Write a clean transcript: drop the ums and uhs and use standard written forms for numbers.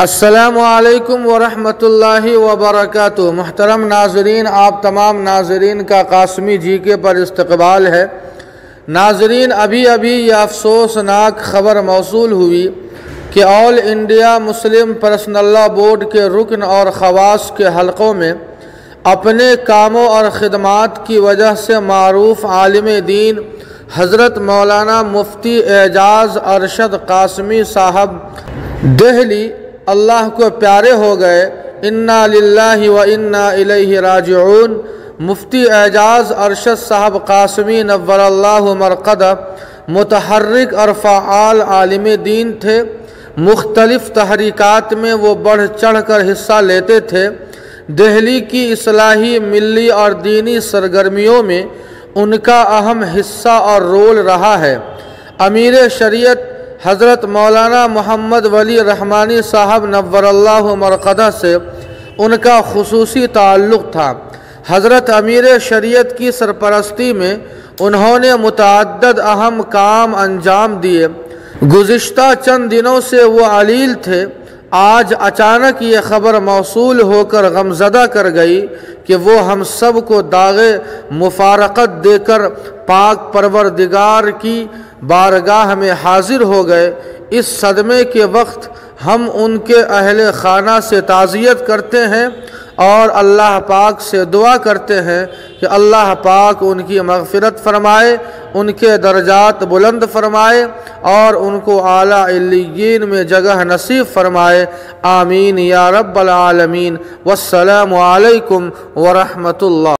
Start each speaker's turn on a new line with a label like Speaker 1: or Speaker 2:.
Speaker 1: السلام علیکم ورحمۃ اللہ وبرکاتہ۔ محترم ناظرین، آپ تمام ناظرین کا قاسمی جی کے پر استقبال ہے۔ ناظرین، ابھی یہ افسوسناک خبر موصول ہوئی کہ All India Muslim Personal Law Board کے رکن اور خواص کے حلقوں میں اپنے کاموں اور خدمات کی وجہ سے معروف عالم دین حضرت مولانا مفتی اعجاز ارشد قاسمی صاحب دہلی اللہ کو پیارے ہو گئے۔ انا للہ و انا الیہ راجعون۔ مفتی اعجاز ارشد صاحب قاسمی نور اللہ مرقدہ متحرک اور فعال عالم دین تھے۔ مختلف تحریکات میں وہ بڑھ چڑھ کر حصہ لیتے تھے۔ دہلی کی اصلاحی، ملی اور دینی سرگرمیوں میں ان کا اہم حصہ اور رول رہا ہے۔ امیر شریعت حضرت مولانا محمد ولی رحمانی صاحب نور اللہ مرقدہ سے ان کا خصوصی تعلق تھا۔ حضرت امیر شریعت کی سرپرستی میں انہوں نے متعدد اہم کام انجام دیے۔ گزشتہ چند دنوں سے وہ علیل تھے۔ آج اچانک یہ خبر موصول ہو کر غمزدہ کر گئی کہ وہ ہم سب کو داغ مفارقت دے کر پاک پروردگار کی بارگاہ میں حاضر ہو گئے۔ اس صدمے کے وقت ہم ان کے اہل خانہ سے تعزیت کرتے ہیں اور اللہ پاک سے دعا کرتے ہیں کہ اللہ پاک ان کی مغفرت فرمائے، ان کے درجات بلند فرمائے اور ان کو اعلیٰ علیین میں جگہ نصیب فرمائے۔ آمین یا رب العالمین۔ والسلام علیکم ورحمۃ اللہ۔